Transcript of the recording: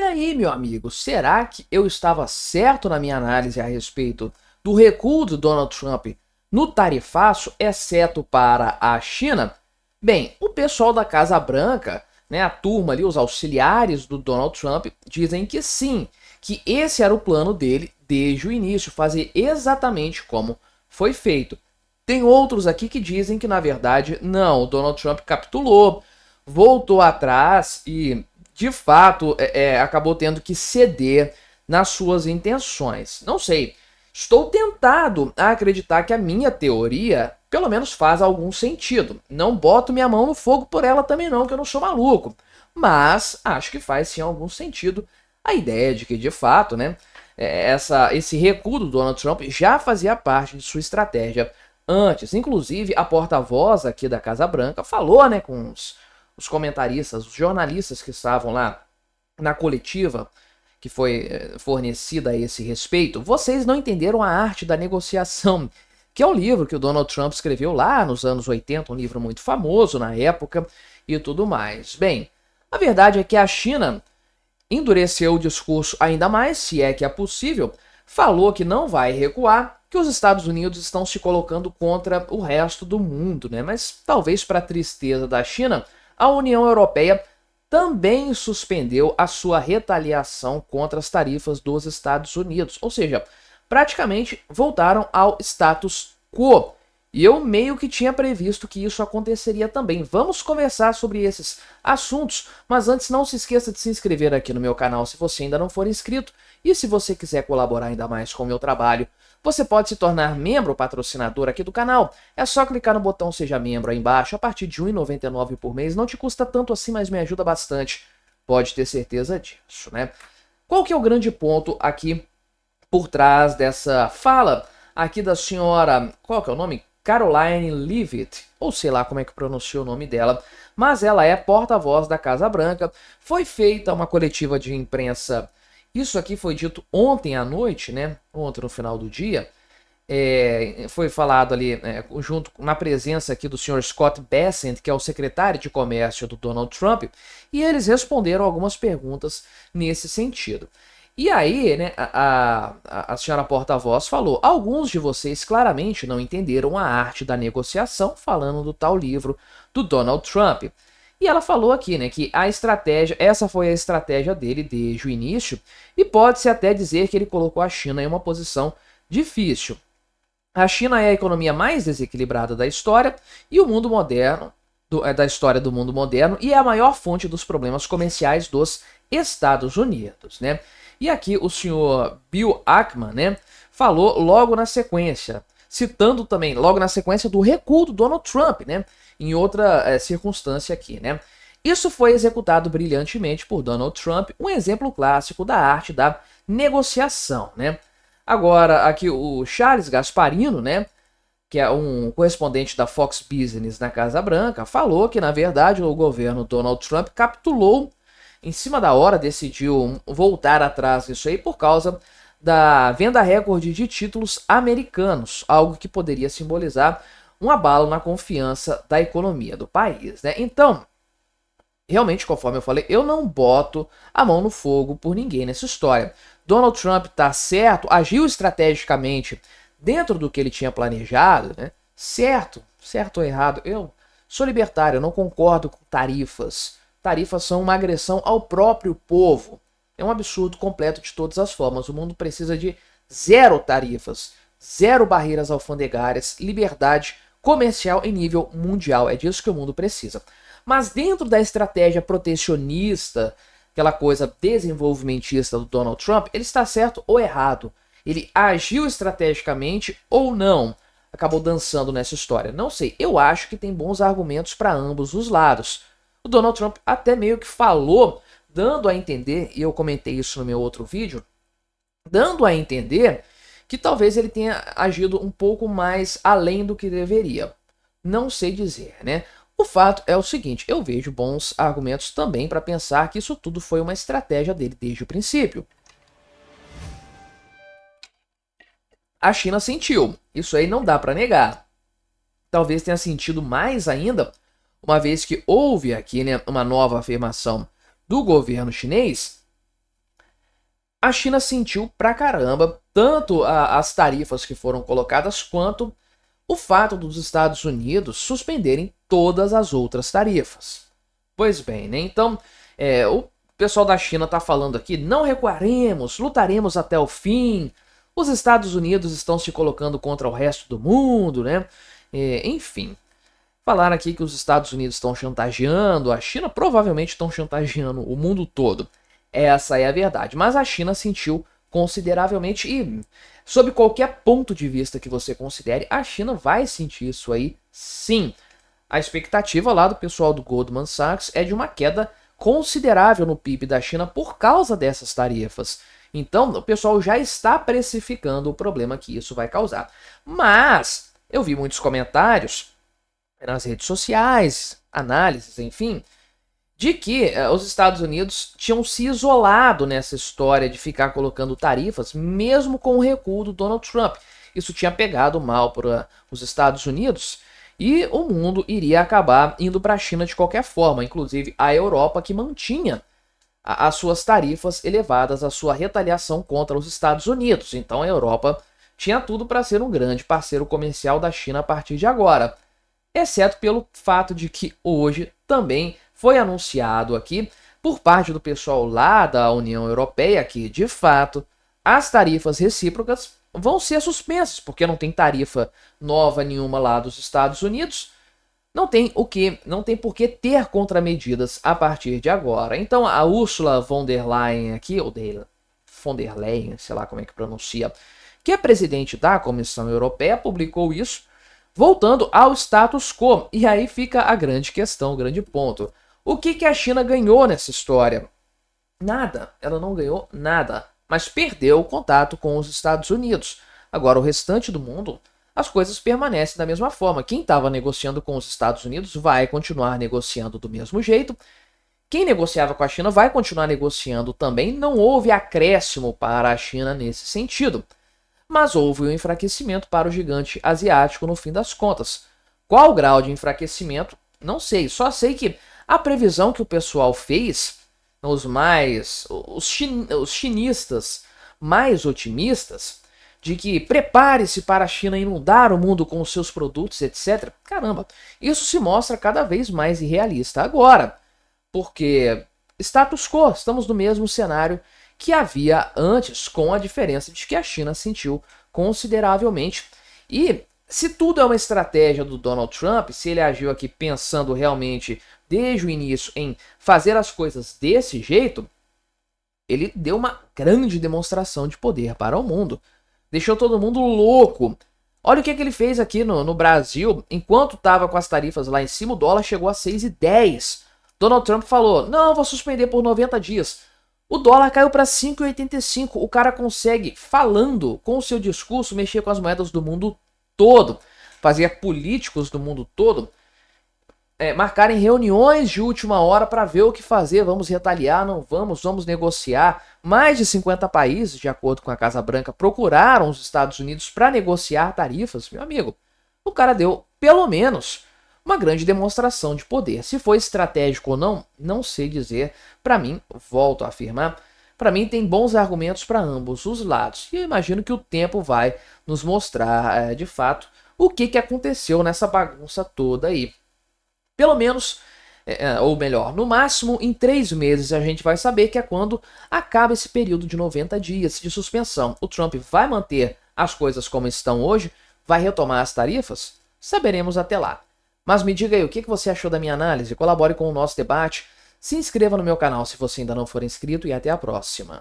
aí, meu amigo, será que eu estava certo na minha análise a respeito do recuo do Donald Trump no tarifaço, exceto para a China? Bem, o pessoal da Casa Branca, né, a turma ali, os auxiliares do Donald Trump, dizem que sim, que esse era o plano dele desde o início, fazer exatamente como foi feito. Tem outros aqui que dizem que, na verdade, não, o Donald Trump capitulou, voltou atrás e, de fato, acabou tendo que ceder nas suas intenções. Não sei, estou tentado a acreditar que a minha teoria, pelo menos, faz algum sentido. Não boto minha mão no fogo por ela também não, que eu não sou maluco. Mas acho que faz sim algum sentido a ideia de que, de fato, né, esse recuo do Donald Trump já fazia parte de sua estratégia antes. Inclusive, a porta-voz aqui da Casa Branca falou, né, com os comentaristas, os jornalistas que estavam lá na coletiva que foi fornecida a esse respeito. Vocês não entenderam a arte da negociação, que é um livro que o Donald Trump escreveu lá nos anos 80, um livro muito famoso na época e tudo mais. Bem, a verdade é que a China endureceu o discurso ainda mais, se é que é possível, falou que não vai recuar, que os Estados Unidos estão se colocando contra o resto do mundo, né? Mas talvez para a tristeza da China, a União Europeia também suspendeu a sua retaliação contra as tarifas dos Estados Unidos, ou seja, praticamente voltaram ao status quo. E eu meio que tinha previsto que isso aconteceria também. Vamos conversar sobre esses assuntos, mas antes não se esqueça de se inscrever aqui no meu canal se você ainda não for inscrito. E se você quiser colaborar ainda mais com o meu trabalho, você pode se tornar membro ou patrocinador aqui do canal. É só clicar no botão Seja Membro aí embaixo, a partir de R$ 1,99 por mês. Não te custa tanto assim, mas me ajuda bastante. Pode ter certeza disso, né? Qual que é o grande ponto aqui por trás dessa fala aqui da senhora... Qual que é o nome? Caroline Leavitt, ou sei lá como é que pronuncia o nome dela, mas ela é porta-voz da Casa Branca. Foi feita uma coletiva de imprensa, isso aqui foi dito ontem à noite, né? Ontem no final do dia, foi falado ali, junto na presença aqui do senhor Scott Bessent, que é o secretário de comércio do Donald Trump, e eles responderam algumas perguntas nesse sentido. E aí, né, a senhora porta-voz falou: alguns de vocês claramente não entenderam a arte da negociação, falando do tal livro do Donald Trump. E ela falou aqui, né, que a estratégia, essa foi a estratégia dele desde o início, e pode-se até dizer que ele colocou a China em uma posição difícil. A China é a economia mais desequilibrada da história e o mundo moderno, da história do mundo moderno, e é a maior fonte dos problemas comerciais dos Estados Unidos, né? E aqui o senhor Bill Ackman, né, falou logo na sequência, citando também logo na sequência do recuo do Donald Trump, né, em outra circunstância aqui, né. Isso foi executado brilhantemente por Donald Trump, um exemplo clássico da arte da negociação, né. Agora aqui o Charles Gasparino, né, que é um correspondente da Fox Business na Casa Branca, falou que na verdade o governo Donald Trump capitulou em cima da hora, decidiu voltar atrás disso aí por causa da venda recorde de títulos americanos, algo que poderia simbolizar um abalo na confiança da economia do país, né? Então, realmente, conforme eu falei, eu não boto a mão no fogo por ninguém nessa história. Donald Trump tá certo, agiu estrategicamente dentro do que ele tinha planejado, né? Certo ou errado, eu sou libertário, eu não concordo com tarifas. Tarifas são uma agressão ao próprio povo. É um absurdo completo de todas as formas. O mundo precisa de zero tarifas, zero barreiras alfandegárias, liberdade comercial em nível mundial. É disso que o mundo precisa. Mas dentro da estratégia protecionista, aquela coisa desenvolvimentista do Donald Trump, ele está certo ou errado? Ele agiu estrategicamente ou não? Acabou dançando nessa história? Não sei. Eu acho que tem bons argumentos para ambos os lados. O Donald Trump até meio que falou, dando a entender, e eu comentei isso no meu outro vídeo, dando a entender que talvez ele tenha agido um pouco mais além do que deveria. Não sei dizer, né? O fato é o seguinte, eu vejo bons argumentos também para pensar que isso tudo foi uma estratégia dele desde o princípio. A China sentiu, isso aí não dá para negar. Talvez tenha sentido mais ainda, uma vez que houve aqui, né, uma nova afirmação do governo chinês, A China sentiu pra caramba tanto as tarifas que foram colocadas quanto o fato dos Estados Unidos suspenderem todas as outras tarifas. Pois bem, né? Então, o pessoal da China está falando aqui, não recuaremos, lutaremos até o fim. Os Estados Unidos estão se colocando contra o resto do mundo, né? Enfim, falaram aqui que os Estados Unidos estão chantageando, a China provavelmente estão chantageando o mundo todo. Essa é a verdade, mas a China sentiu consideravelmente, e sob qualquer ponto de vista que você considere, a China vai sentir isso aí sim. A expectativa lá do pessoal do Goldman Sachs é de uma queda considerável no PIB da China por causa dessas tarifas. Então, o pessoal já está precificando o problema que isso vai causar. Mas, eu vi muitos comentários nas redes sociais, análises, enfim, de que os Estados Unidos tinham se isolado nessa história de ficar colocando tarifas, mesmo com o recuo do Donald Trump. Isso tinha pegado mal para os Estados Unidos e o mundo iria acabar indo para a China de qualquer forma, inclusive a Europa, que mantinha as suas tarifas elevadas, a sua retaliação contra os Estados Unidos. Então a Europa tinha tudo para ser um grande parceiro comercial da China a partir de agora, exceto pelo fato de que hoje também foi anunciado aqui por parte do pessoal lá da União Europeia que, de fato, as tarifas recíprocas vão ser suspensas, porque não tem tarifa nova nenhuma lá dos Estados Unidos. Não tem por que ter contramedidas a partir de agora. Então a Ursula von der Leyen aqui, ou von der Leyen, sei lá como é que pronuncia, que é presidente da Comissão Europeia, publicou isso, voltando ao status quo. E aí fica a grande questão, o grande ponto. O que a China ganhou nessa história? Nada, ela não ganhou nada, mas perdeu o contato com os Estados Unidos. Agora, o restante do mundo, as coisas permanecem da mesma forma. Quem estava negociando com os Estados Unidos vai continuar negociando do mesmo jeito. Quem negociava com a China vai continuar negociando também. Não houve acréscimo para a China nesse sentido. Mas houve um enfraquecimento para o gigante asiático no fim das contas. Qual o grau de enfraquecimento? Não sei. Só sei que a previsão que o pessoal fez, os chinistas mais otimistas, de que prepare-se para a China inundar o mundo com os seus produtos, etc. Caramba, isso se mostra cada vez mais irrealista agora, porque status quo, estamos no mesmo cenário que havia antes, com a diferença de que a China sentiu consideravelmente. E se tudo é uma estratégia do Donald Trump, se ele agiu aqui pensando realmente desde o início em fazer as coisas desse jeito, ele deu uma grande demonstração de poder para o mundo. Deixou todo mundo louco. Olha o que ele fez aqui no Brasil. Enquanto estava com as tarifas lá em cima, o dólar chegou a 6,10. Donald Trump falou, não, vou suspender por 90 dias. O dólar caiu para 5,85. O cara consegue, falando com o seu discurso, mexer com as moedas do mundo todo. Fazer políticos do mundo todo marcarem reuniões de última hora para ver o que fazer. Vamos retaliar, não vamos negociar. Mais de 50 países, de acordo com a Casa Branca, procuraram os Estados Unidos para negociar tarifas. Meu amigo, o cara deu, pelo menos, uma grande demonstração de poder. Se foi estratégico ou não, não sei dizer. Para mim, volto a afirmar, para mim tem bons argumentos para ambos os lados. E eu imagino que o tempo vai nos mostrar, de fato, o que aconteceu nessa bagunça toda aí. Pelo menos, ou melhor, no máximo em 3 meses a gente vai saber, que é quando acaba esse período de 90 dias de suspensão. O Trump vai manter as coisas como estão hoje? Vai retomar as tarifas? Saberemos até lá. Mas me diga aí, o que você achou da minha análise? Colabore com o nosso debate. Se inscreva no meu canal se você ainda não for inscrito e até a próxima.